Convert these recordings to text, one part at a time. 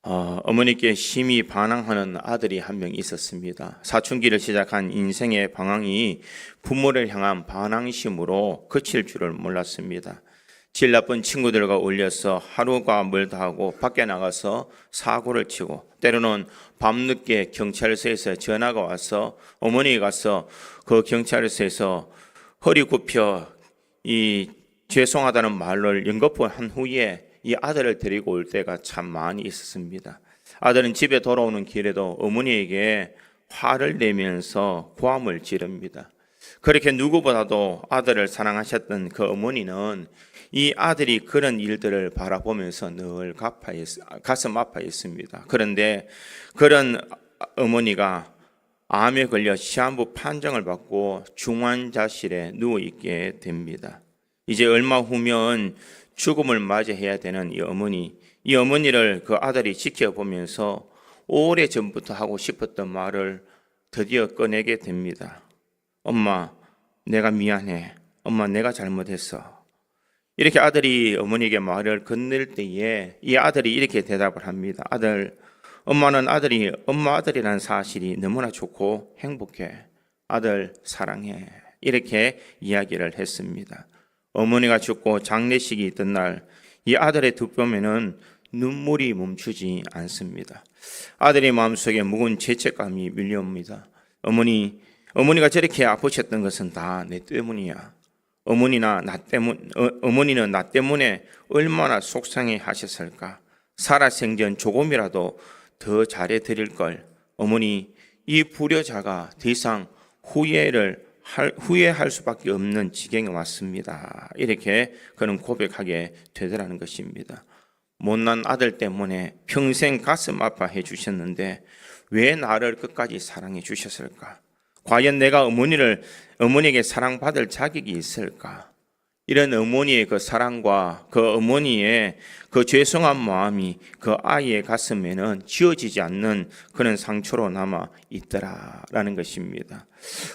어머니께 심히 반항하는 아들이 한 명 있었습니다. 사춘기를 시작한 인생의 방황이 부모를 향한 반항심으로 그칠 줄을 몰랐습니다. 질 나쁜 친구들과 어울려서 하루가 멀다 하고 밖에 나가서 사고를 치고, 때로는 밤늦게 경찰서에서 전화가 와서 어머니가 가서 그 경찰서에서 허리 굽혀 이 죄송하다는 말을 연거푸한 후에 이 아들을 데리고 올 때가 참 많이 있었습니다. 아들은 집에 돌아오는 길에도 어머니에게 화를 내면서 고함을 지릅니다. 그렇게 누구보다도 아들을 사랑하셨던 그 어머니는 이 아들이 그런 일들을 바라보면서 늘 가슴 아파했습니다. 그런데 그런 어머니가 암에 걸려 시한부 판정을 받고 중환자실에 누워있게 됩니다. 이제 얼마 후면 죽음을 맞이해야 되는 이 어머니를 그 아들이 지켜보면서 오래전부터 하고 싶었던 말을 드디어 꺼내게 됩니다. 엄마, 내가 미안해. 엄마, 내가 잘못했어. 이렇게 아들이 어머니에게 말을 건넬 때에 이 아들이 이렇게 대답을 합니다. 아들, 엄마는 엄마 아들이라는 사실이 너무나 좋고 행복해. 아들 사랑해. 이렇게 이야기를 했습니다. 어머니가 죽고 장례식이 있던 날 이 아들의 뒷몸에는 눈물이 멈추지 않습니다. 아들의 마음속에 무거운 죄책감이 밀려옵니다. 어머니가 저렇게 아프셨던 것은 다 내 때문이야. 어머니는 나 때문에 얼마나 속상해 하셨을까. 살아생전 조금이라도 더 잘해 드릴 걸. 어머니, 이 불효자가 더 이상 후회할 수밖에 없는 지경에 왔습니다. 이렇게 그는 고백하게 되더라는 것입니다. 못난 아들 때문에 평생 가슴 아파해 주셨는데 왜 나를 끝까지 사랑해 주셨을까? 과연 내가 어머니에게 사랑받을 자격이 있을까? 이런 어머니의 그 사랑과 그 어머니의 그 죄송한 마음이 그 아이의 가슴에는 지워지지 않는 그런 상처로 남아 있더라라는 것입니다.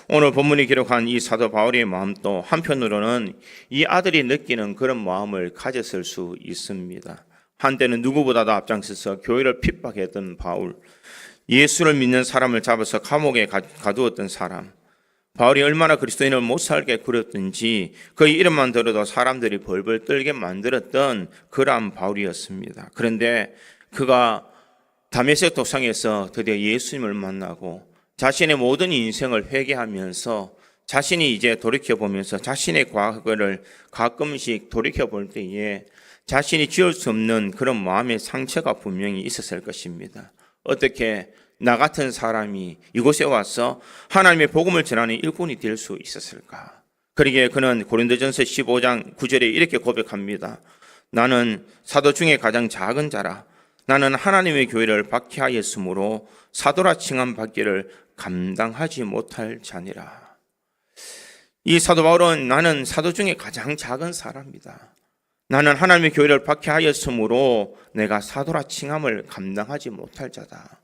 오늘 본문이 기록한 이 사도 바울의 마음도 한편으로는 이 아들이 느끼는 그런 마음을 가졌을 수 있습니다. 한때는 누구보다도 앞장서서 교회를 핍박했던 바울, 예수를 믿는 사람을 잡아서 감옥에 가두었던 사람, 바울이 얼마나 그리스도인을 못 살게 굴었든지 그의 이름만 들어도 사람들이 벌벌 떨게 만들었던 그러한 바울이었습니다. 그런데 그가 다메섹 도상에서 드디어 예수님을 만나고 자신의 모든 인생을 회개하면서 자신이 이제 돌이켜보면서 자신의 과거를 가끔씩 돌이켜볼 때에 자신이 지울 수 없는 그런 마음의 상처가 분명히 있었을 것입니다. 어떻게 나 같은 사람이 이곳에 와서 하나님의 복음을 전하는 일꾼이 될 수 있었을까? 그러기에 그는 고린도전서 15장 9절에 이렇게 고백합니다. 나는 사도 중에 가장 작은 자라. 나는 하나님의 교회를 박해하였으므로 사도라 칭함 받기를 감당하지 못할 자니라. 이 사도 바울은 나는 사도 중에 가장 작은 사람이다. 나는 하나님의 교회를 박해하였으므로 내가 사도라 칭함을 감당하지 못할 자다.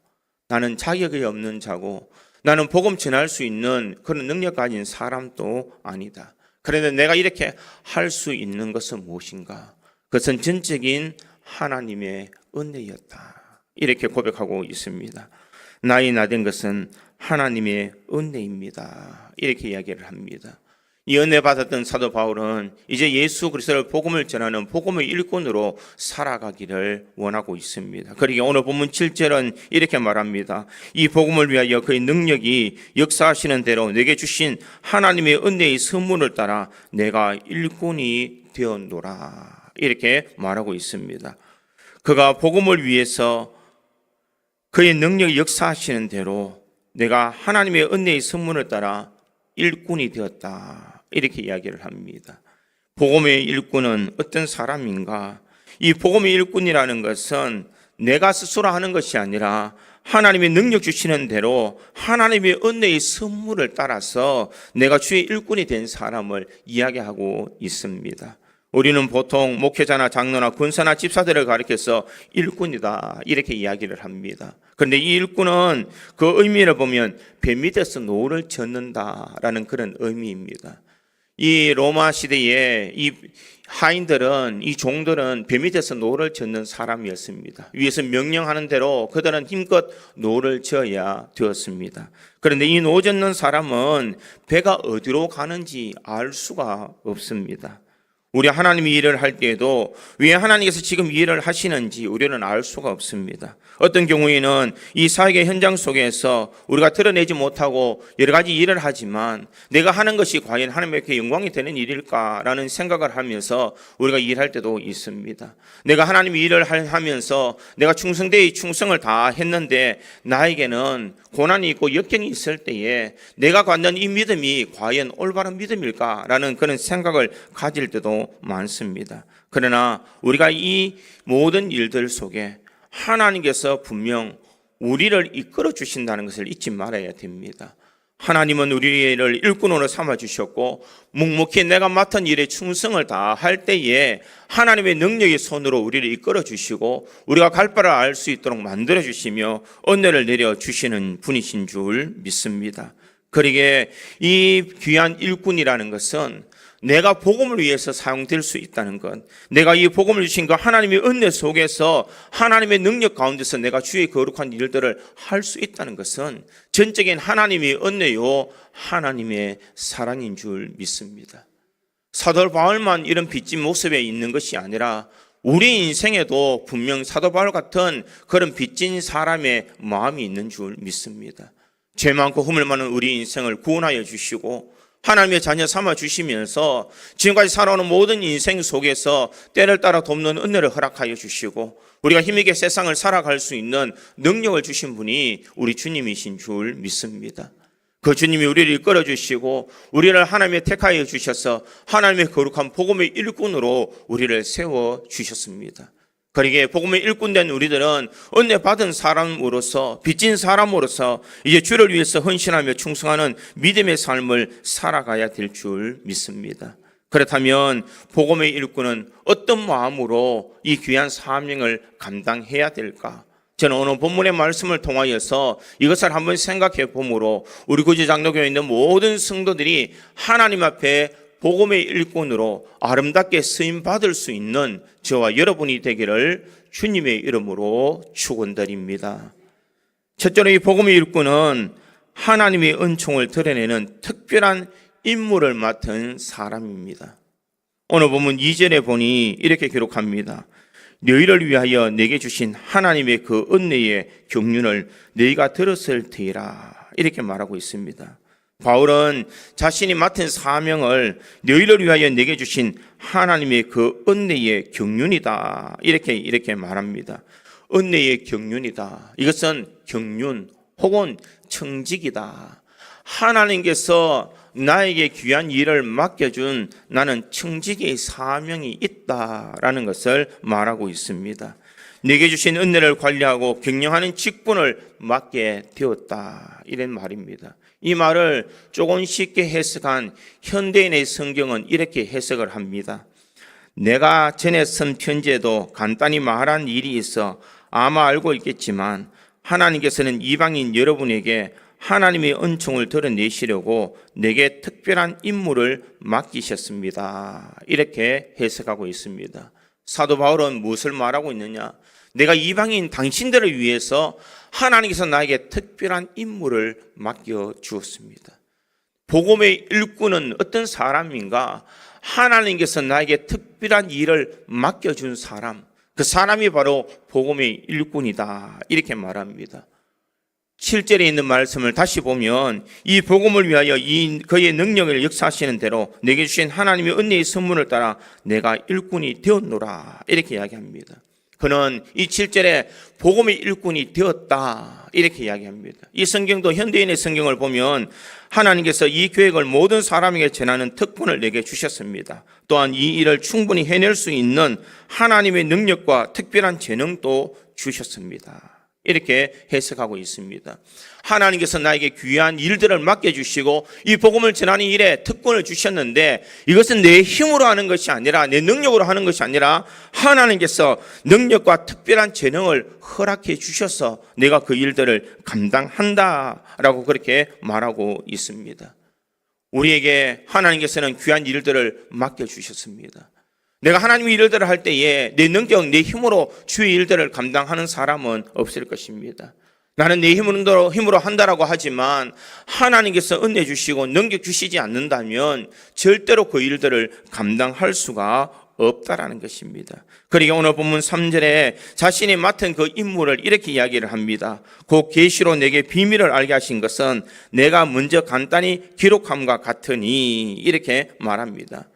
나는 자격이 없는 자고 나는 복음 전할 수 있는 그런 능력 가진 사람도 아니다. 그런데 내가 이렇게 할 수 있는 것은 무엇인가? 그것은 전적인 하나님의 은혜였다. 이렇게 고백하고 있습니다. 나이 나된 것은 하나님의 은혜입니다. 이렇게 이야기를 합니다. 이 은혜 받았던 사도 바울은 이제 예수 그리스도를 복음을 전하는 복음의 일꾼으로 살아가기를 원하고 있습니다. 그러기에 오늘 본문 7절은 이렇게 말합니다. 이 복음을 위하여 그의 능력이 역사하시는 대로 내게 주신 하나님의 은혜의 선물을 따라 내가 일꾼이 되었노라. 이렇게 말하고 있습니다. 그가 복음을 위해서 그의 능력이 역사하시는 대로 내가 하나님의 은혜의 선물을 따라 일꾼이 되었다. 이렇게 이야기를 합니다. 복음의 일꾼은 어떤 사람인가? 이 복음의 일꾼이라는 것은 내가 스스로 하는 것이 아니라 하나님의 능력 주시는 대로 하나님의 은혜의 선물을 따라서 내가 주의 일꾼이 된 사람을 이야기하고 있습니다. 우리는 보통 목회자나 장로나 군사나 집사들을 가리켜서 일꾼이다 이렇게 이야기를 합니다. 그런데 이 일꾼은 그 의미를 보면 배 밑에서 노를 젓는다라는 그런 의미입니다. 이 로마 시대에 이 하인들은, 이 종들은 배 밑에서 노를 젓는 사람이었습니다. 위에서 명령하는 대로 그들은 힘껏 노를 저어야 되었습니다. 그런데 이 노 젓는 사람은 배가 어디로 가는지 알 수가 없습니다. 우리 하나님이 일을 할 때에도 왜 하나님께서 지금 일을 하시는지 우리는 알 수가 없습니다. 어떤 경우에는 이 사역의 현장 속에서 우리가 드러내지 못하고 여러 가지 일을 하지만 내가 하는 것이 과연 하나님께 영광이 되는 일일까라는 생각을 하면서 우리가 일할 때도 있습니다. 내가 하나님의 일을 하면서 내가 충성되이 충성을 다 했는데 나에게는 고난이 있고 역경이 있을 때에 내가 갖는 이 믿음이 과연 올바른 믿음일까라는 그런 생각을 가질 때도 많습니다. 그러나 우리가 이 모든 일들 속에 하나님께서 분명 우리를 이끌어 주신다는 것을 잊지 말아야 됩니다. 하나님은 우리를 일꾼으로 삼아 주셨고 묵묵히 내가 맡은 일에 충성을 다할 때에 하나님의 능력의 손으로 우리를 이끌어 주시고 우리가 갈 바를 알 수 있도록 만들어 주시며 은혜를 내려 주시는 분이신 줄 믿습니다. 그러기에 이 귀한 일꾼이라는 것은 내가 복음을 위해서 사용될 수 있다는 것, 내가 이 복음을 주신 그 하나님의 은혜 속에서 하나님의 능력 가운데서 내가 주의 거룩한 일들을 할 수 있다는 것은 전적인 하나님의 은혜요 하나님의 사랑인 줄 믿습니다. 사도 바울만 이런 빚진 모습에 있는 것이 아니라 우리 인생에도 분명 사도 바울 같은 그런 빚진 사람의 마음이 있는 줄 믿습니다. 죄 많고 허물 많은 우리 인생을 구원하여 주시고 하나님의 자녀 삼아 주시면서 지금까지 살아오는 모든 인생 속에서 때를 따라 돕는 은혜를 허락하여 주시고 우리가 힘있게 세상을 살아갈 수 있는 능력을 주신 분이 우리 주님이신 줄 믿습니다. 그 주님이 우리를 이끌어 주시고 우리를 하나님의 택하여 주셔서 하나님의 거룩한 복음의 일꾼으로 우리를 세워 주셨습니다. 그러기에 복음의 일꾼된 우리들은 은혜 받은 사람으로서 빚진 사람으로서 이제 주를 위해서 헌신하며 충성하는 믿음의 삶을 살아가야 될 줄 믿습니다. 그렇다면 복음의 일꾼은 어떤 마음으로 이 귀한 사명을 감당해야 될까? 저는 오늘 본문의 말씀을 통하여서 이것을 한번 생각해 보므로 우리 구주 장로교에 있는 모든 성도들이 하나님 앞에 복음의 일꾼으로 아름답게 쓰임 받을 수 있는 저와 여러분이 되기를 주님의 이름으로 축원드립니다. 첫째로 이 복음의 일꾼은 하나님의 은총을 드러내는 특별한 임무를 맡은 사람입니다. 오늘 본문 2절에 보니 이렇게 기록합니다. 너희를 위하여 내게 주신 하나님의 그 은혜의 경륜을 너희가 들었을 테이라, 이렇게 말하고 있습니다. 바울은 자신이 맡은 사명을 너희를 위하여 내게 주신 하나님의 그 은혜의 경륜이다, 이렇게 말합니다. 은혜의 경륜이다. 이것은 경륜 혹은 청직이다. 하나님께서 나에게 귀한 일을 맡겨준 나는 청직의 사명이 있다라는 것을 말하고 있습니다. 내게 주신 은혜를 관리하고 경영하는 직분을 맡게 되었다, 이런 말입니다. 이 말을 조금 쉽게 해석한 현대인의 성경은 이렇게 해석을 합니다. 내가 전에 쓴 편지에도 간단히 말한 일이 있어 아마 알고 있겠지만 하나님께서는 이방인 여러분에게 하나님의 은총을 드러내시려고 내게 특별한 임무를 맡기셨습니다. 이렇게 해석하고 있습니다. 사도 바울은 무엇을 말하고 있느냐? 내가 이방인 당신들을 위해서 하나님께서 나에게 특별한 임무를 맡겨주었습니다. 복음의 일꾼은 어떤 사람인가? 하나님께서 나에게 특별한 일을 맡겨준 사람, 그 사람이 바로 복음의 일꾼이다, 이렇게 말합니다. 7절에 있는 말씀을 다시 보면 이 복음을 위하여 그의 능력을 역사하시는 대로 내게 주신 하나님의 은혜의 선물을 따라 내가 일꾼이 되었노라, 이렇게 이야기합니다. 그는 이 7절에 복음의 일꾼이 되었다, 이렇게 이야기합니다. 이 성경도 현대인의 성경을 보면 하나님께서 이 계획을 모든 사람에게 전하는 특권을 내게 주셨습니다. 또한 이 일을 충분히 해낼 수 있는 하나님의 능력과 특별한 재능도 주셨습니다. 이렇게 해석하고 있습니다. 하나님께서 나에게 귀한 일들을 맡겨주시고 이 복음을 전하는 일에 특권을 주셨는데 이것은 내 힘으로 하는 것이 아니라 내 능력으로 하는 것이 아니라 하나님께서 능력과 특별한 재능을 허락해 주셔서 내가 그 일들을 감당한다라고 그렇게 말하고 있습니다. 우리에게 하나님께서는 귀한 일들을 맡겨주셨습니다. 내가 하나님의 일들을 할 때에 내 능력, 내 힘으로 주의 일들을 감당하는 사람은 없을 것입니다. 나는 내 힘으로 한다라고 하지만 하나님께서 은혜 주시고 능력 주시지 않는다면 절대로 그 일들을 감당할 수가 없다라는 것입니다. 그러니까 오늘 본문 3절에 자신이 맡은 그 임무를 이렇게 이야기를 합니다. 곧 계시로 내게 비밀을 알게 하신 것은 내가 먼저 간단히 기록함과 같으니 이렇게 말합니다.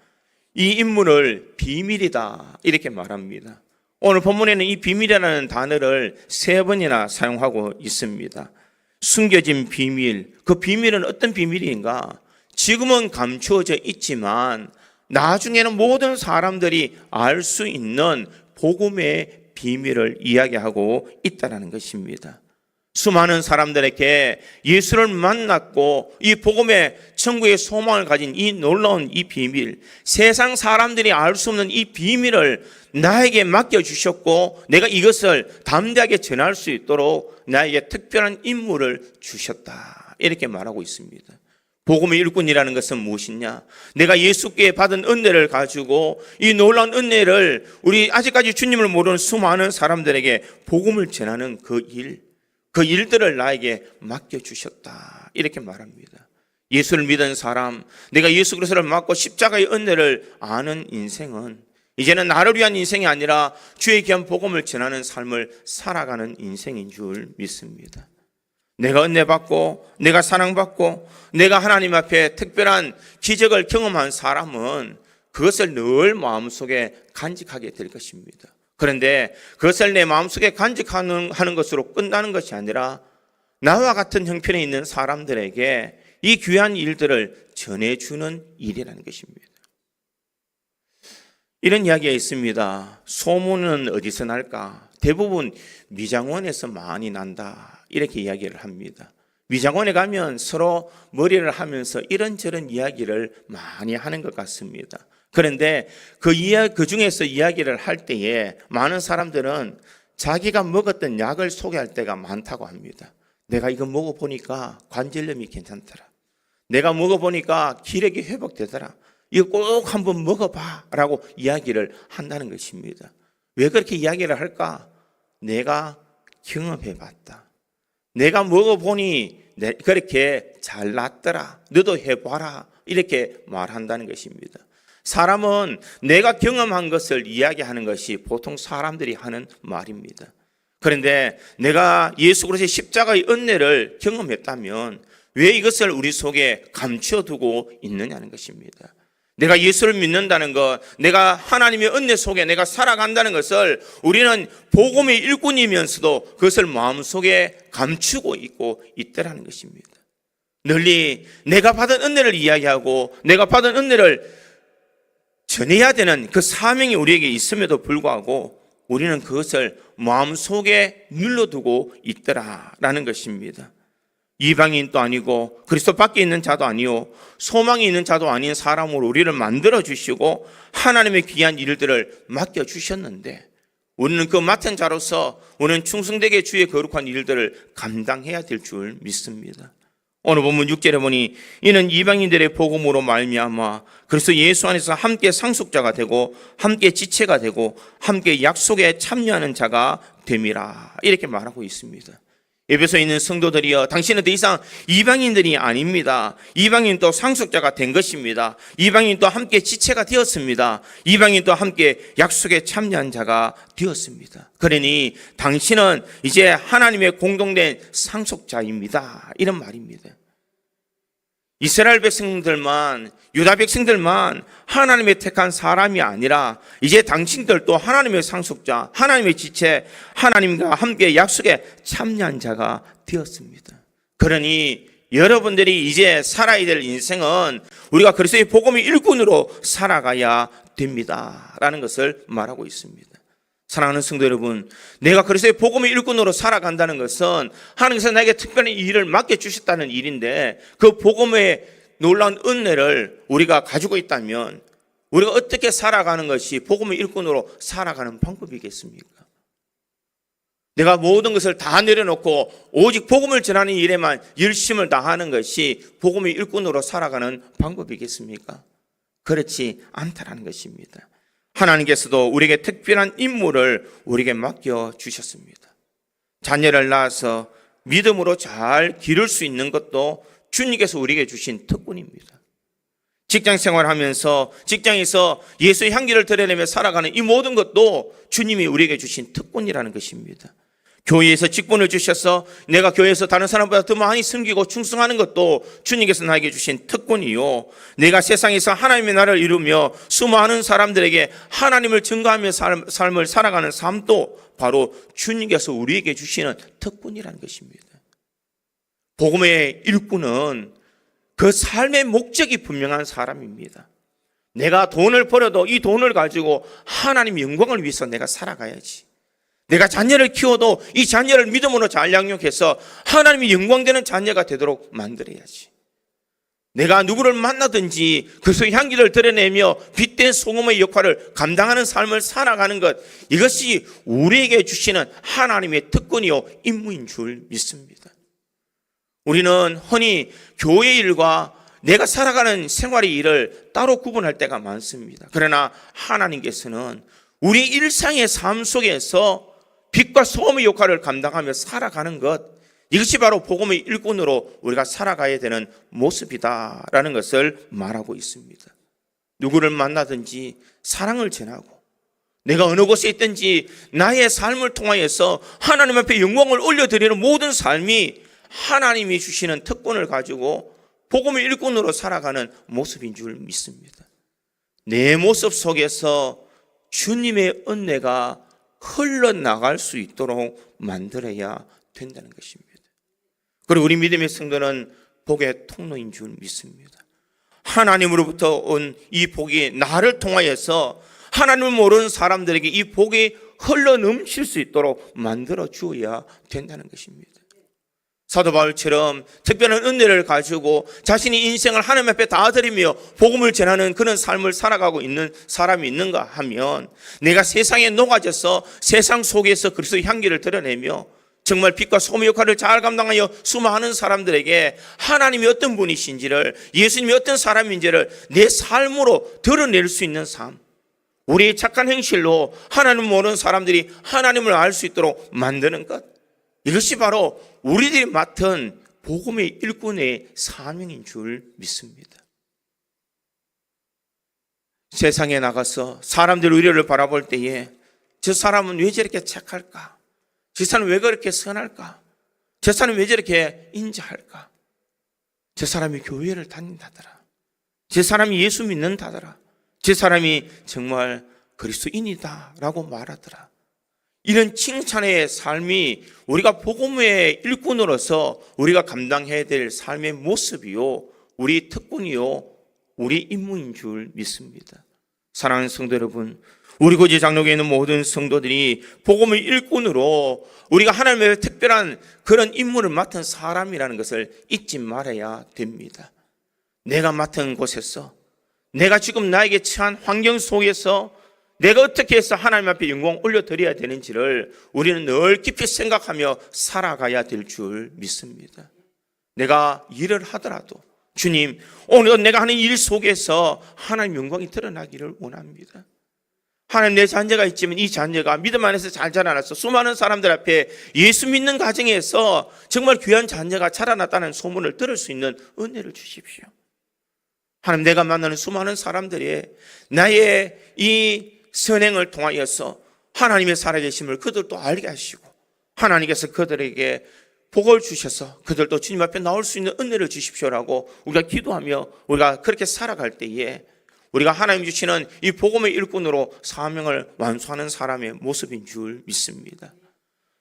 이 임무를 비밀이다 이렇게 말합니다. 오늘 본문에는 이 비밀이라는 단어를 3번이나 사용하고 있습니다. 숨겨진 비밀, 그 비밀은 어떤 비밀인가? 지금은 감추어져 있지만 나중에는 모든 사람들이 알 수 있는 복음의 비밀을 이야기하고 있다는 것입니다. 수많은 사람들에게 예수를 만났고 이 복음의 천국의 소망을 가진 이 놀라운 이 비밀, 세상 사람들이 알 수 없는 이 비밀을 나에게 맡겨주셨고 내가 이것을 담대하게 전할 수 있도록 나에게 특별한 임무를 주셨다 이렇게 말하고 있습니다. 복음의 일꾼이라는 것은 무엇이냐? 내가 예수께 받은 은혜를 가지고 이 놀라운 은혜를 우리 아직까지 주님을 모르는 수많은 사람들에게 복음을 전하는 그 일들을 나에게 맡겨주셨다 이렇게 말합니다. 예수를 믿은 사람, 내가 예수 그리스도를 믿고 십자가의 은혜를 아는 인생은 이제는 나를 위한 인생이 아니라 주의 귀한 복음을 전하는 삶을 살아가는 인생인 줄 믿습니다. 내가 은혜 받고 내가 사랑받고 내가 하나님 앞에 특별한 기적을 경험한 사람은 그것을 늘 마음속에 간직하게 될 것입니다. 그런데 그것을 내 마음속에 간직하는 것으로 끝나는 것이 아니라 나와 같은 형편에 있는 사람들에게 이 귀한 일들을 전해주는 일이라는 것입니다. 이런 이야기가 있습니다. 소문은 어디서 날까? 대부분 미장원에서 많이 난다 이렇게 이야기를 합니다. 미장원에 가면 서로 머리를 하면서 이런저런 이야기를 많이 하는 것 같습니다. 그런데 그 중에서 이야기를 할 때에 많은 사람들은 자기가 먹었던 약을 소개할 때가 많다고 합니다. 내가 이거 먹어보니까 관절염이 괜찮더라. 내가 먹어보니까 기력이 회복되더라. 이거 꼭 한번 먹어봐 라고 이야기를 한다는 것입니다. 왜 그렇게 이야기를 할까? 내가 경험해봤다. 내가 먹어보니 그렇게 잘 낫더라. 너도 해봐라. 이렇게 말한다는 것입니다. 사람은 내가 경험한 것을 이야기하는 것이 보통 사람들이 하는 말입니다. 그런데 내가 예수 그리스도의 십자가의 은혜를 경험했다면 왜 이것을 우리 속에 감춰두고 있느냐는 것입니다. 내가 예수를 믿는다는 것, 내가 하나님의 은혜 속에 내가 살아간다는 것을 우리는 복음의 일꾼이면서도 그것을 마음속에 감추고 있고 있다는 것입니다. 널리 내가 받은 은혜를 이야기하고 내가 받은 은혜를 전해야 되는 그 사명이 우리에게 있음에도 불구하고 우리는 그것을 마음속에 눌러두고 있더라라는 것입니다. 이방인도 아니고 그리스도 밖에 있는 자도 아니요 소망이 있는 자도 아닌 사람으로 우리를 만들어 주시고 하나님의 귀한 일들을 맡겨 주셨는데 우리는 그 맡은 자로서 우리는 충성되게 주의 거룩한 일들을 감당해야 될 줄 믿습니다. 오늘 본문 6절에 보니 이는 이방인들의 복음으로 말미암아 그리스도 예수 안에서 함께 상속자가 되고 함께 지체가 되고 함께 약속에 참여하는 자가 됨이라 이렇게 말하고 있습니다. 에베소에 있는 성도들이여 당신은 더 이상 이방인들이 아닙니다. 이방인도 상속자가 된 것입니다. 이방인도 함께 지체가 되었습니다. 이방인도 함께 약속에 참여한 자가 되었습니다. 그러니 당신은 이제 하나님의 공동된 상속자입니다. 이런 말입니다. 이스라엘 백성들만 유다 백성들만 하나님의 택한 사람이 아니라 이제 당신들도 하나님의 상속자, 하나님의 지체, 하나님과 함께 약속에 참여한 자가 되었습니다. 그러니 여러분들이 이제 살아야 될 인생은 우리가 그리스도의 복음의 일꾼으로 살아가야 됩니다라는 것을 말하고 있습니다. 사랑하는 성도 여러분, 내가 그리스도의 복음의 일꾼으로 살아간다는 것은 하나님께서 나에게 특별히 일을 맡겨주셨다는 일인데 그 복음의 놀라운 은혜를 우리가 가지고 있다면 우리가 어떻게 살아가는 것이 복음의 일꾼으로 살아가는 방법이겠습니까? 내가 모든 것을 다 내려놓고 오직 복음을 전하는 일에만 열심을 다하는 것이 복음의 일꾼으로 살아가는 방법이겠습니까? 그렇지 않다라는 것입니다. 하나님께서도 우리에게 특별한 임무를 우리에게 맡겨주셨습니다. 자녀를 낳아서 믿음으로 잘 기를 수 있는 것도 주님께서 우리에게 주신 특권입니다. 직장 생활하면서 직장에서 예수의 향기를 드러내며 살아가는 이 모든 것도 주님이 우리에게 주신 특권이라는 것입니다. 교회에서 직분을 주셔서 내가 교회에서 다른 사람보다 더 많이 섬기고 충성하는 것도 주님께서 나에게 주신 특권이요, 내가 세상에서 하나님의 나라를 이루며 수많은 사람들에게 하나님을 증거하며 삶을 살아가는 삶도 바로 주님께서 우리에게 주시는 특권이라는 것입니다. 복음의 일꾼은 그 삶의 목적이 분명한 사람입니다. 내가 돈을 벌어도 이 돈을 가지고 하나님 영광을 위해서 내가 살아가야지. 내가 자녀를 키워도 이 자녀를 믿음으로 잘 양육해서 하나님이 영광되는 자녀가 되도록 만들어야지. 내가 누구를 만나든지 그리스도의 향기를 드러내며 빛된 소금의 역할을 감당하는 삶을 살아가는 것, 이것이 우리에게 주시는 하나님의 특권이요 임무인 줄 믿습니다. 우리는 흔히 교회 일과 내가 살아가는 생활의 일을 따로 구분할 때가 많습니다. 그러나 하나님께서는 우리 일상의 삶 속에서 빛과 소금의 역할을 감당하며 살아가는 것, 이것이 바로 복음의 일꾼으로 우리가 살아가야 되는 모습이다라는 것을 말하고 있습니다. 누구를 만나든지 사랑을 전하고 내가 어느 곳에 있든지 나의 삶을 통하여서 하나님 앞에 영광을 올려드리는 모든 삶이 하나님이 주시는 특권을 가지고 복음의 일꾼으로 살아가는 모습인 줄 믿습니다. 내 모습 속에서 주님의 은혜가 흘러나갈 수 있도록 만들어야 된다는 것입니다. 그리고 우리 믿음의 성도는 복의 통로인 줄 믿습니다. 하나님으로부터 온 이 복이 나를 통하여서 하나님을 모르는 사람들에게 이 복이 흘러 넘칠 수 있도록 만들어 주어야 된다는 것입니다. 사도 바울처럼 특별한 은혜를 가지고 자신이 인생을 하나님 앞에 다 드리며 복음을 전하는 그런 삶을 살아가고 있는 사람이 있는가 하면, 내가 세상에 녹아져서 세상 속에서 그리스도의 향기를 드러내며 정말 빛과 소금의 역할을 잘 감당하여 수많은 사람들에게 하나님이 어떤 분이신지를, 예수님이 어떤 사람인지를 내 삶으로 드러낼 수 있는 삶, 우리의 착한 행실로 하나님을 모르는 사람들이 하나님을 알 수 있도록 만드는 것, 이것이 바로 우리들이 맡은 복음의 일꾼의 사명인 줄 믿습니다. 세상에 나가서 사람들 우리를 바라볼 때에 저 사람은 왜 저렇게 착할까? 저 사람은 왜 그렇게 선할까? 저 사람은 왜 저렇게 인자할까? 저 사람이 교회를 다닌다더라. 저 사람이 예수 믿는다더라. 저 사람이 정말 그리스도인이다 라고 말하더라. 이런 칭찬의 삶이 우리가 복음의 일꾼으로서 우리가 감당해야 될 삶의 모습이요, 우리 특권이요, 우리 임무인 줄 믿습니다. 사랑하는 성도 여러분, 우리 고지 장로교에 있는 모든 성도들이 복음의 일꾼으로 우리가 하나님의 특별한 그런 임무를 맡은 사람이라는 것을 잊지 말아야 됩니다. 내가 맡은 곳에서, 내가 지금 나에게 처한 환경 속에서 내가 어떻게 해서 하나님 앞에 영광 올려드려야 되는지를 우리는 늘 깊이 생각하며 살아가야 될 줄 믿습니다. 내가 일을 하더라도 주님, 오늘 내가 하는 일 속에서 하나님 영광이 드러나기를 원합니다. 하나님, 내 자녀가 있지만 이 자녀가 믿음 안에서 잘 자라나서 수많은 사람들 앞에 예수 믿는 가정에서 정말 귀한 자녀가 자라났다는 소문을 들을 수 있는 은혜를 주십시오. 하나님, 내가 만나는 수많은 사람들이 나의 이 선행을 통하여서 하나님의 살아계심을 그들도 알게 하시고 하나님께서 그들에게 복을 주셔서 그들도 주님 앞에 나올 수 있는 은혜를 주십시오라고 우리가 기도하며 우리가 그렇게 살아갈 때에 우리가 하나님 주시는 이 복음의 일꾼으로 사명을 완수하는 사람의 모습인 줄 믿습니다.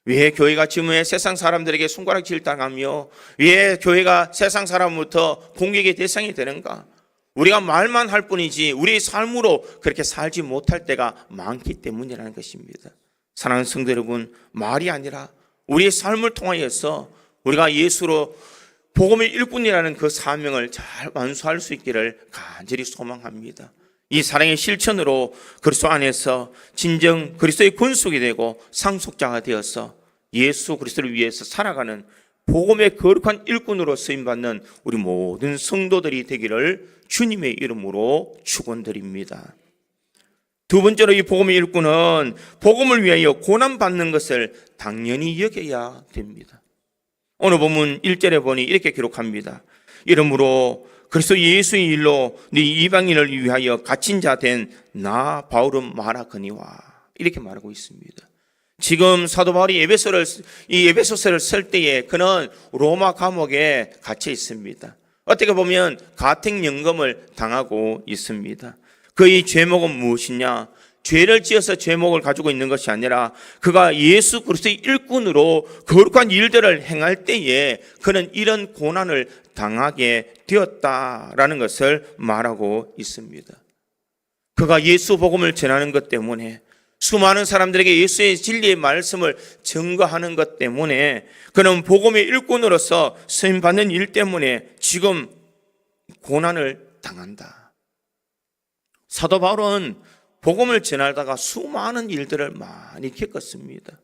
왜 교회가 지금 왜 세상 사람들에게 손가락질 당하며 왜 교회가 세상 사람부터 공격의 대상이 되는가? 우리가 말만 할 뿐이지 우리의 삶으로 그렇게 살지 못할 때가 많기 때문이라는 것입니다. 사랑하는 성도 여러분, 말이 아니라 우리의 삶을 통하여서 우리가 예수로 복음의 일꾼이라는 그 사명을 잘 완수할 수 있기를 간절히 소망합니다. 이 사랑의 실천으로 그리스도 안에서 진정 그리스도의 권속이 되고 상속자가 되어서 예수 그리스도를 위해서 살아가는 복음의 거룩한 일꾼으로 쓰임받는 우리 모든 성도들이 되기를 주님의 이름으로 축원드립니다. 두 번째로 이 복음의 일꾼은 복음을 위하여 고난받는 것을 당연히 여겨야 됩니다. 오늘 본문 1절에 보니 이렇게 기록합니다. 이러므로 그리스도 예수의 일로 네 이방인을 위하여 갇힌 자 된 나 바울은 말하거니와, 이렇게 말하고 있습니다. 지금 사도 바울이 에베소서를 쓸 때에 그는 로마 감옥에 갇혀 있습니다. 어떻게 보면 가택연금을 당하고 있습니다. 그의 죄목은 무엇이냐? 죄를 지어서 죄목을 가지고 있는 것이 아니라 그가 예수 그리스도의 일꾼으로 거룩한 일들을 행할 때에 그는 이런 고난을 당하게 되었다라는 것을 말하고 있습니다. 그가 예수 복음을 전하는 것 때문에, 수많은 사람들에게 예수의 진리의 말씀을 증거하는 것 때문에, 그는 복음의 일꾼으로서 쓰임받는 일 때문에 지금 고난을 당한다. 사도 바울은 복음을 전하다가 수많은 일들을 많이 겪었습니다.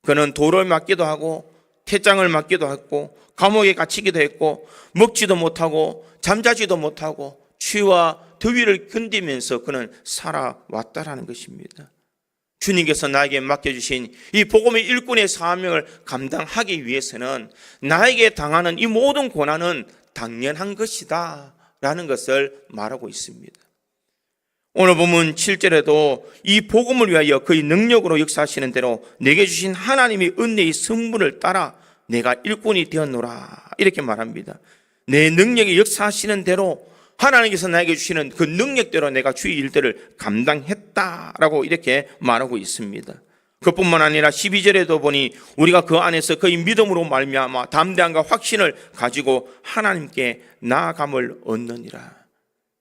그는 돌을 맞기도 하고 태장을 맞기도 했고 감옥에 갇히기도 했고 먹지도 못하고 잠자지도 못하고 추위와 더위를 견디면서 그는 살아왔다라는 것입니다. 주님께서 나에게 맡겨주신 이 복음의 일꾼의 사명을 감당하기 위해서는 나에게 당하는 이 모든 고난은 당연한 것이다 라는 것을 말하고 있습니다. 오늘 본문 7절에도 이 복음을 위하여 그의 능력으로 역사하시는 대로 내게 주신 하나님의 은혜의 성분을 따라 내가 일꾼이 되었노라, 이렇게 말합니다. 내 능력이 역사하시는 대로 하나님께서 나에게 주시는 그 능력대로 내가 주의 일들을 감당했다라고 이렇게 말하고 있습니다. 그뿐만 아니라 12절에도 보니 우리가 그 안에서 그의 믿음으로 말미암아 담대함과 확신을 가지고 하나님께 나아감을 얻느니라.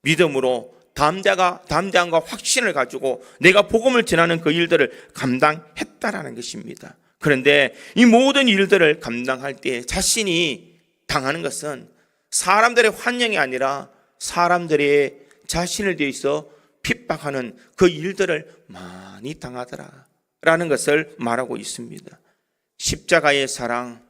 믿음으로 담대함과 확신을 가지고 내가 복음을 전하는 그 일들을 감당했다라는 것입니다. 그런데 이 모든 일들을 감당할 때 자신이 당하는 것은 사람들의 환영이 아니라 사람들의 자신을 대해서 핍박하는 그 일들을 많이 당하더라라는 것을 말하고 있습니다. 십자가의 사랑,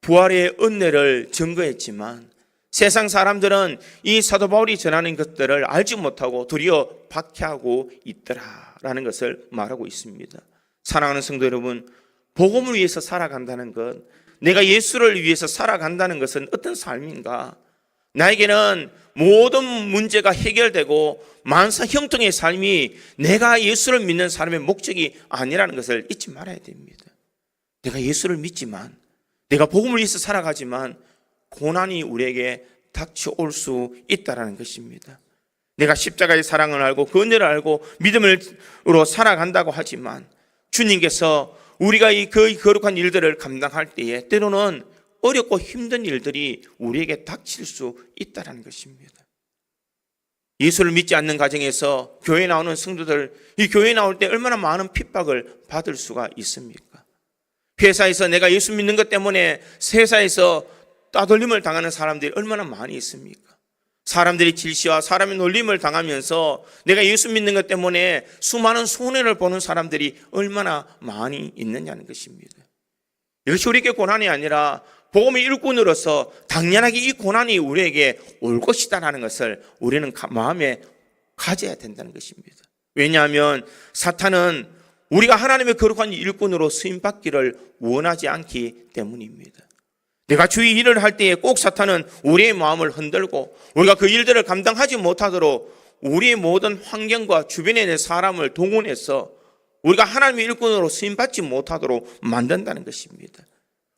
부활의 은혜를 증거했지만 세상 사람들은 이 사도 바울이 전하는 것들을 알지 못하고 도리어 박해하고 있더라라는 것을 말하고 있습니다. 사랑하는 성도 여러분, 복음을 위해서 살아간다는 것, 내가 예수를 위해서 살아간다는 것은 어떤 삶인가? 나에게는 모든 문제가 해결되고 만사 형통의 삶이 내가 예수를 믿는 사람의 목적이 아니라는 것을 잊지 말아야 됩니다. 내가 예수를 믿지만, 내가 복음을 위해서 살아가지만 고난이 우리에게 닥쳐올 수 있다는 것입니다. 내가 십자가의 사랑을 알고 그 은혜를 알고 믿음으로 살아간다고 하지만 주님께서 우리가 이 거룩한 일들을 감당할 때에 때로는 어렵고 힘든 일들이 우리에게 닥칠 수 있다는 것입니다. 예수를 믿지 않는 가정에서 교회에 나오는 성도들, 이 교회에 나올 때 얼마나 많은 핍박을 받을 수가 있습니까? 회사에서 내가 예수 믿는 것 때문에 회사에서 따돌림을 당하는 사람들이 얼마나 많이 있습니까? 사람들이 질시와 사람의 놀림을 당하면서 내가 예수 믿는 것 때문에 수많은 손해를 보는 사람들이 얼마나 많이 있느냐는 것입니다. 이것이 우리에게 고난이 아니라 복음의 일꾼으로서 당연하게 이 고난이 우리에게 올 것이다라는 것을 우리는 마음에 가져야 된다는 것입니다. 왜냐하면 사탄은 우리가 하나님의 거룩한 일꾼으로 쓰임받기를 원하지 않기 때문입니다. 내가 주의 일을 할 때에 꼭 사탄은 우리의 마음을 흔들고 우리가 그 일들을 감당하지 못하도록 우리의 모든 환경과 주변에 있는 사람을 동원해서 우리가 하나님의 일꾼으로 쓰임받지 못하도록 만든다는 것입니다.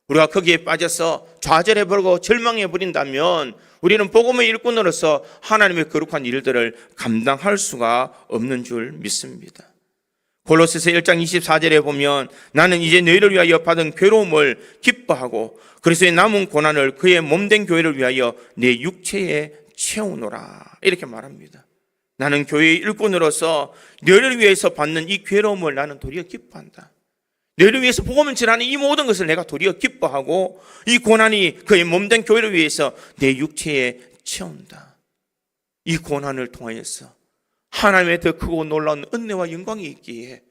우리가 거기에 빠져서 좌절해버리고 절망해버린다면 우리는 복음의 일꾼으로서 하나님의 거룩한 일들을 감당할 수가 없는 줄 믿습니다. 골로새서 1장 24절에 보면 나는 이제 너희를 위하여 받은 괴로움을 기뻐하고 그리스도의 남은 고난을 그의 몸된 교회를 위하여 내 육체에 채우노라, 이렇게 말합니다. 나는 교회의 일꾼으로서 너희를 위해서 받는 이 괴로움을 나는 도리어 기뻐한다. 너희를 위해서 복음을 전하는 이 모든 것을 내가 도리어 기뻐하고 이 고난이 그의 몸된 교회를 위해서 내 육체에 채운다. 이 고난을 통하여서 하나님의 더 크고 놀라운 은혜와 영광이 있기에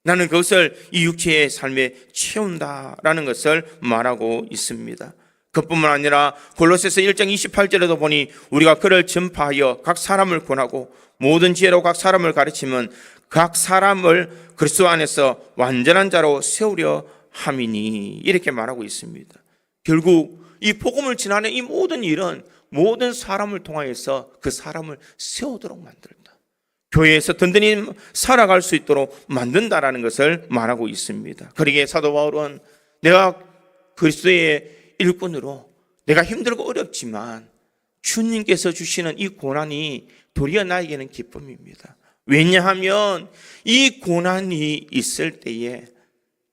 나는 그것을 이 육체의 삶에 채운다라는 것을 말하고 있습니다. 그뿐만 아니라 골로새서 1장 28절에도 보니 우리가 그를 전파하여 각 사람을 권하고 모든 지혜로 각 사람을 가르치면 각 사람을 그리스도 안에서 완전한 자로 세우려 함이니, 이렇게 말하고 있습니다. 결국 이 복음을 전하는 이 모든 일은 모든 사람을 통하여서 그 사람을 세우도록 만들다, 교회에서 든든히 살아갈 수 있도록 만든다라는 것을 말하고 있습니다. 그러기에 사도 바울은 내가 그리스도의 일꾼으로 내가 힘들고 어렵지만 주님께서 주시는 이 고난이 도리어 나에게는 기쁨입니다. 왜냐하면 이 고난이 있을 때에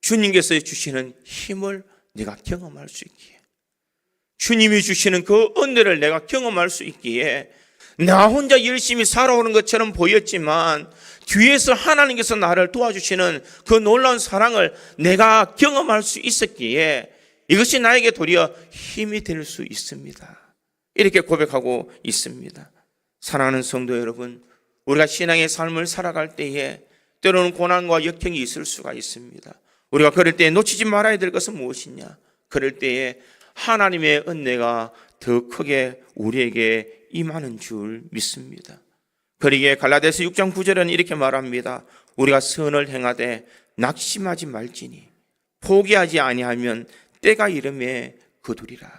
주님께서 주시는 힘을 내가 경험할 수 있기에, 주님이 주시는 그 은혜를 내가 경험할 수 있기에, 나 혼자 열심히 살아오는 것처럼 보였지만 뒤에서 하나님께서 나를 도와주시는 그 놀라운 사랑을 내가 경험할 수 있었기에 이것이 나에게 도리어 힘이 될 수 있습니다. 이렇게 고백하고 있습니다. 사랑하는 성도 여러분, 우리가 신앙의 삶을 살아갈 때에 때로는 고난과 역경이 있을 수가 있습니다. 우리가 그럴 때에 놓치지 말아야 될 것은 무엇이냐? 그럴 때에 하나님의 은혜가 더 크게 우리에게 임하는 줄 믿습니다. 그러기에 갈라디아서 6장 9절은 이렇게 말합니다. 우리가 선을 행하되 낙심하지 말지니 포기하지 아니하면 때가 이름에 거두리라.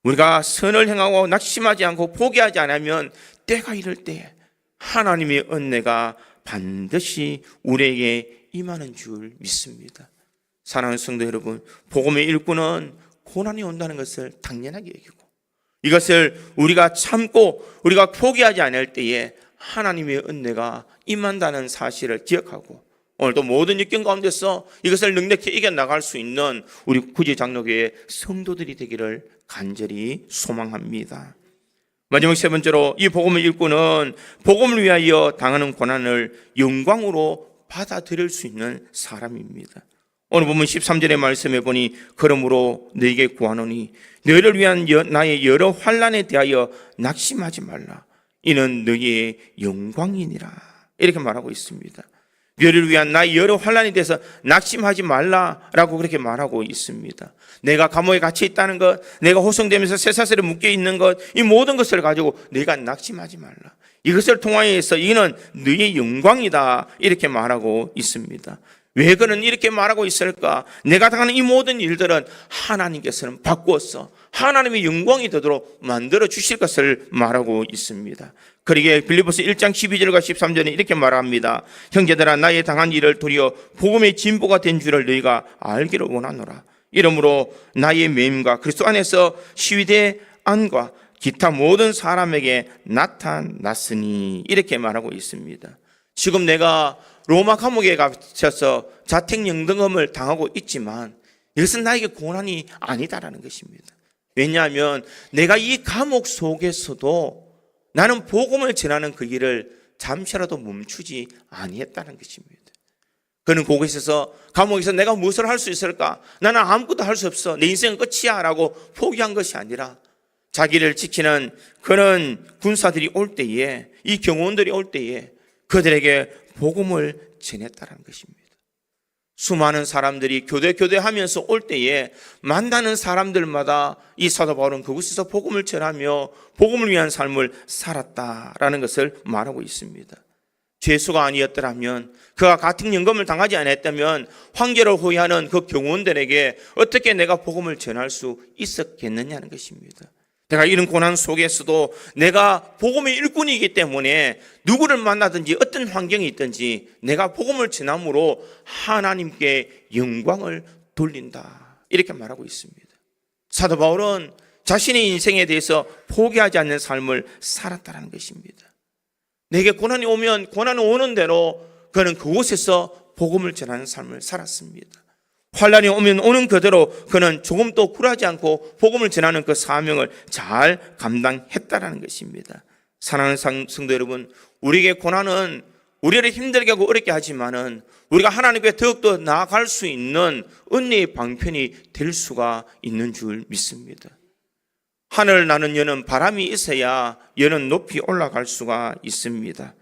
우리가 선을 행하고 낙심하지 않고 포기하지 않으면 때가 이를 때 하나님의 은혜가 반드시 우리에게 임하는 줄 믿습니다. 사랑하는 성도 여러분, 복음의 일꾼은 고난이 온다는 것을 당연하게 여기고 이것을 우리가 참고 우리가 포기하지 않을 때에 하나님의 은혜가 임한다는 사실을 기억하고 오늘도 모든 역경 가운데서 이것을 능력히 이겨나갈 수 있는 우리 구지 장로교회 성도들이 되기를 간절히 소망합니다. 마지막 세 번째로, 이 복음의 일꾼은 복음을 위하여 당하는 고난을 영광으로 받아들일 수 있는 사람입니다. 오늘 보면 13절의 말씀에 보니 그러므로 너에게 구하노니 너희를 위한 나의 여러 환난에 대하여 낙심하지 말라. 이는 너희의 영광이니라. 이렇게 말하고 있습니다. 너희를 위한 나의 여러 환난에 대해서 낙심하지 말라라고 그렇게 말하고 있습니다. 내가 감옥에 갇혀 있다는 것, 내가 호송되면서 쇠사슬에 묶여 있는 것, 이 모든 것을 가지고 너희가 낙심하지 말라. 이것을 통하여서 이는 너희의 영광이다. 이렇게 말하고 있습니다. 왜 그는 이렇게 말하고 있을까? 내가 당하는 이 모든 일들은 하나님께서는 바꾸어서 하나님의 영광이 되도록 만들어 주실 것을 말하고 있습니다. 그러기에 빌립보서 1장 12절과 13절에 이렇게 말합니다. 형제들아, 나의 당한 일을 도리어 복음의 진보가 된 줄을 너희가 알기를 원하노라. 이러므로 나의 매임과 그리스도 안에서 시위대 안과 기타 모든 사람에게 나타났으니, 이렇게 말하고 있습니다. 지금 내가 로마 감옥에 갇혀서 자택연금을 당하고 있지만 이것은 나에게 고난이 아니다라는 것입니다. 왜냐하면 내가 이 감옥 속에서도 나는 복음을 전하는 그 길을 잠시라도 멈추지 아니했다는 것입니다. 그는 그곳에서 감옥에서 내가 무엇을 할 수 있을까? 나는 아무것도 할 수 없어. 내 인생은 끝이야 라고 포기한 것이 아니라 자기를 지키는 그런 군사들이 올 때에, 이 경호원들이 올 때에 그들에게 복음을 전했다는 것입니다. 수많은 사람들이 교대하면서 올 때에 만나는 사람들마다 이 사도 바울은 그곳에서 복음을 전하며 복음을 위한 삶을 살았다라는 것을 말하고 있습니다. 죄수가 아니었더라면, 그가 가택연금을 당하지 않았다면 황제를 호위하는 그 경호원들에게 어떻게 내가 복음을 전할 수 있었겠느냐는 것입니다. 내가 이런 고난 속에서도 내가 복음의 일꾼이기 때문에 누구를 만나든지 어떤 환경이 있든지 내가 복음을 전함으로 하나님께 영광을 돌린다, 이렇게 말하고 있습니다. 사도 바울은 자신의 인생에 대해서 포기하지 않는 삶을 살았다는 것입니다. 내게 고난이 오면 고난이 오는 대로 그는 그곳에서 복음을 전하는 삶을 살았습니다. 환난이 오면 오는 그대로 그는 조금도 굴하지 않고 복음을 전하는 그 사명을 잘 감당했다라는 것입니다. 사랑하는 성도 여러분, 우리에게 고난은 우리를 힘들게 하고 어렵게 하지만은 우리가 하나님께 더욱더 나아갈 수 있는 은혜의 방편이 될 수가 있는 줄 믿습니다. 하늘 나는 여는 바람이 있어야 여는 높이 올라갈 수가 있습니다.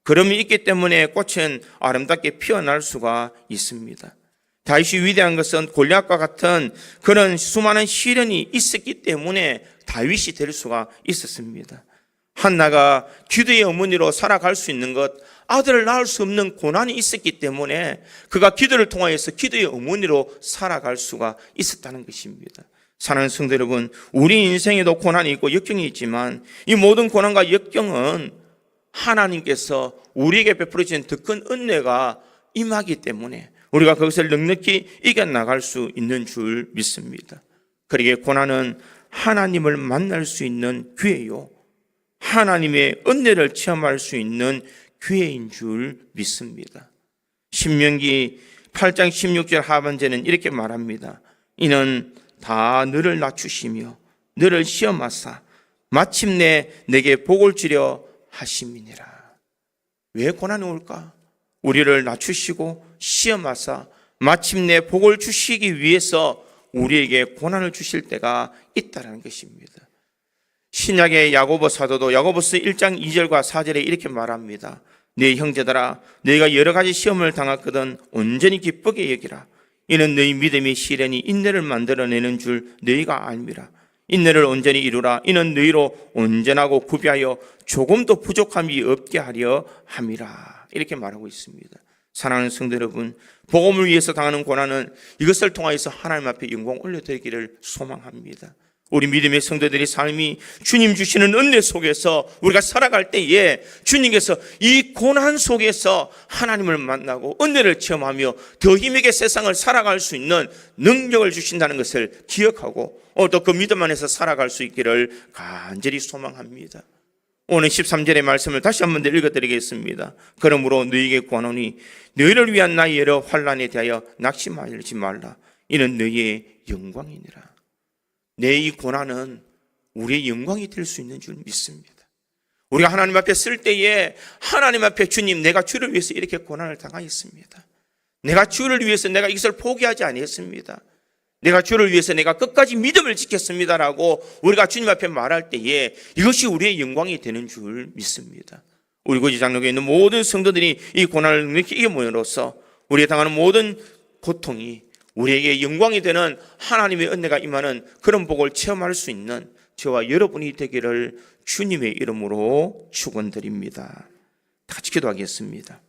그름이 있기 때문에 꽃은 아름답게 피어날 수가 있습니다. 다윗이 위대한 것은 골리앗과 같은 그런 수많은 시련이 있었기 때문에 다윗이 될 수가 있었습니다. 한나가 기도의 어머니로 살아갈 수 있는 것, 아들을 낳을 수 없는 고난이 있었기 때문에 그가 기도를 통하여서 기도의 어머니로 살아갈 수가 있었다는 것입니다. 사랑하는 성도 여러분, 우리 인생에도 고난이 있고 역경이 있지만 이 모든 고난과 역경은 하나님께서 우리에게 베풀어 주신 더 큰 은혜가 임하기 때문에 우리가 그것을 넉넉히 이겨나갈 수 있는 줄 믿습니다. 그러기에 고난은 하나님을 만날 수 있는 기회요, 하나님의 은혜를 체험할 수 있는 기회인 줄 믿습니다. 신명기 8장 16절 하반절은 이렇게 말합니다. 이는 다 너를 낮추시며 너를 시험하사 마침내 내게 복을 주려 하심이니라. 왜 고난이 올까? 우리를 낮추시고 시험하사 마침내 복을 주시기 위해서 우리에게 고난을 주실 때가 있다는 것입니다. 신약의 야고보 사도도 야고보서 1장 2절과 4절에 이렇게 말합니다. 네 형제들아, 너희가 여러 가지 시험을 당하거든 온전히 기쁘게 여기라. 이는 너희 믿음의 시련이 인내를 만들어내는 줄 너희가 알미라. 인내를 온전히 이루라. 이는 너희로 온전하고 구비하여 조금도 부족함이 없게 하려 함이라. 이렇게 말하고 있습니다. 사랑하는 성도 여러분, 복음을 위해서 당하는 고난은 이것을 통하여서 하나님 앞에 영광 올려드리기를 소망합니다. 우리 믿음의 성도들의 삶이 주님 주시는 은혜 속에서 우리가 살아갈 때에 주님께서 이 고난 속에서 하나님을 만나고 은혜를 체험하며 더 힘있게 세상을 살아갈 수 있는 능력을 주신다는 것을 기억하고 또 그 믿음 안에서 살아갈 수 있기를 간절히 소망합니다. 오늘 13절의 말씀을 다시 한번 읽어드리겠습니다. 그러므로 너희에게 구하노니 너희를 위한 나의 여러 환난에 대하여 낙심하지 말라. 이는 너희의 영광이니라. 내 이 고난은 우리의 영광이 될 수 있는 줄 믿습니다. 우리가 하나님 앞에 쓸 때에 하나님 앞에 주님, 내가 주를 위해서 이렇게 고난을 당하였습니다. 내가 주를 위해서 내가 이것을 포기하지 아니했습니다. 내가 주를 위해서 내가 끝까지 믿음을 지켰습니다라고 우리가 주님 앞에 말할 때에 이것이 우리의 영광이 되는 줄 믿습니다. 우리 고지 장로교에 있는 모든 성도들이 이 고난을 이렇게 이겨모여서 우리가 당하는 모든 고통이 우리에게 영광이 되는 하나님의 은혜가 임하는 그런 복을 체험할 수 있는 저와 여러분이 되기를 주님의 이름으로 축원드립니다. 다 같이 기도하겠습니다.